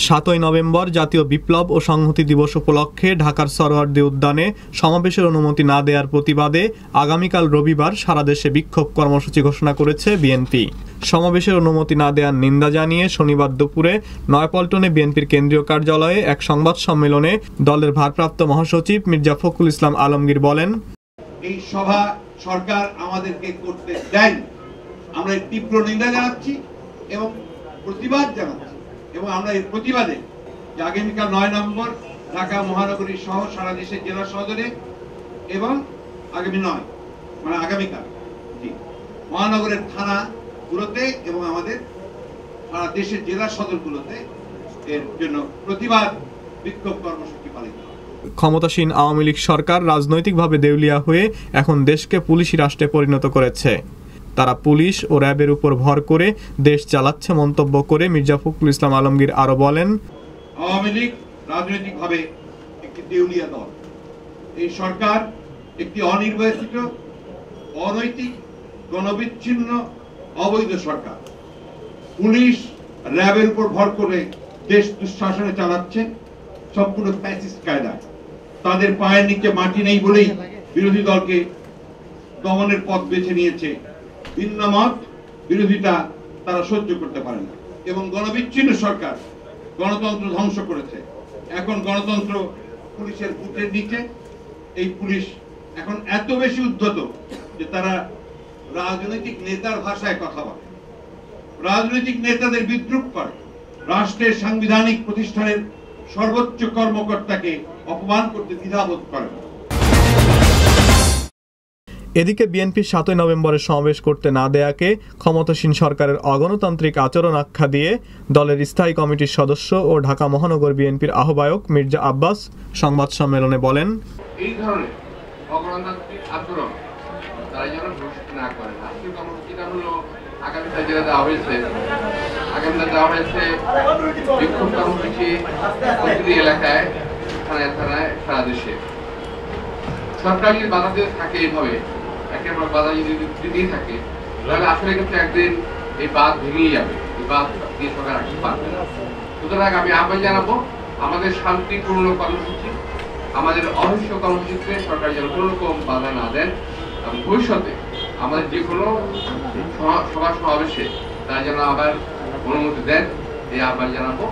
7ই November জাতীয় বিপ্লব ও সংহতি দিবস উপলক্ষে ঢাকার সরোয়ার্দী উদ্যানে সমাবেশের অনুমতি না দেওয়ার প্রতিবাদে আগামীকাল রবিবার সারা দেশে বিক্ষোভ কর্মসূচি ঘোষণা করেছে বিএনপি। সমাবেশের অনুমতি না দেওয়ার নিন্দা জানিয়ে শনিবার দুপুরে নয়াপল্টনে বিএনপির কেন্দ্রীয় কার্যালয়ে এক সংবাদ সম্মেলনে দলের ভারপ্রাপ্ত মহাসচিব মির্জা ফখরুল ইসলাম আলমগীর বলেন, এই সভা সরকার আমাদেরকে করতে দেন, আমরা তীব্র নিন্দা জানাচ্ছি এবং প্রতিবাদ জানাচ্ছি এবং আমরা এর প্রতিবাদে যে আগামীকাল 9 নভেম্বর ঢাকা মহানগরী সহ সারা দেশের জেলা সদরে এবং আগামীকাল মহানগরের থানাগুলোতে এবং আমাদের সারা দেশের জেলা সদরগুলোতে এর জন্য প্রতিবাদ বিক্ষোভ কর্মসূচি পালিত হবে। ক্ষমতাসীন আওয়ামী লীগ সরকার রাজনৈতিকভাবে দেউলিয়া হয়ে এখন দেশকে পুলিশি রাষ্ট্রে পরিণত করেছে। তারা পুলিশ ও র্যাবের উপর ভর করে দেশ চালাচ্ছে মন্তব্য করে মির্জা ফখরুল ইসলাম আলমগীর আরো বলেন, আওয়ামী লীগ রাজনৈতিকভাবে একটি দেউলিয়া দল। এই সরকার একটি অনির্বাচিত, অনৈতিক, গণবিচ্ছিন্ন, অবৈধ সরকার। পুলিশ র্যাবের উপর ভর করে দেশ দুঃশাসনে চালাচ্ছে সম্পূর্ণ ফ্যাসিস্ট কায়দায়। তাদের পায়ের নিচে মাটি নেই বলেই বিরোধী দলকে দমনের পথ বেছে নিয়েছে। ভিন্ন মত বিরোধিতা তারা সহ্য করতে পারে না এবং গণবিচ্ছিন্ন সরকার গণতন্ত্র ধ্বংস করেছে। এখন গণতন্ত্র পুলিশের বুটের নিচে। এই পুলিশ এখন এত বেশি উদ্ধত যে তারা রাজনৈতিক নেতার ভাষায় কথা বলে, রাজনৈতিক নেতাদের বিদ্রুপ করে, রাষ্ট্রের সাংবিধানিক প্রতিষ্ঠানের সর্বোচ্চ কর্মকর্তাকে অপমান করতে দ্বিধাবোধ করে। এদিকে বিএনপি 7ই নভেম্বরের সমাবেশ করতে না দেয়াকে ক্ষমতাসীন সরকারের অগণতান্ত্রিক আচরণ আখ্যা দিয়ে দলের স্থায়ী কমিটির সদস্য ও ঢাকা মহানগর বিএনপির আহ্বায়ক মির্জা আব্বাস সংবাদ সম্মেলনে বলেন, এই ধরনের অগণতান্ত্রিক আচরণ তারা যেন ঘোষণা না করে। আজকের কর্মসূচিটা হলো আগামীকাল যেটা দেওয়া হয়েছে, বিক্ষোভ কর্মসূচি প্রতিটি এলাকায়, থানায় থানায়, সারা দেশে। সরকার যদি বাধা দিয়ে থাকে, এইভাবে একের পর বাধা যদি দিতেই থাকে, তাহলে আসলে কিন্তু একদিন এই বাঁধ ভেঙেই যাবে। এই বাঁধ দিয়ে সরকার আসতে পারবে না। সুতরাং আমি আহ্বান জানাবো, আমাদের শান্তিপূর্ণ কর্মসূচি, আমাদের অহিংস কর্মসূচিতে সরকার যেন কোনো রকম বাধা না দেন এবং ভবিষ্যতে আমাদের যে কোনো সভা সমাবেশে তারা যেন আবার অনুমতি দেন, এই আহ্বান জানাবো।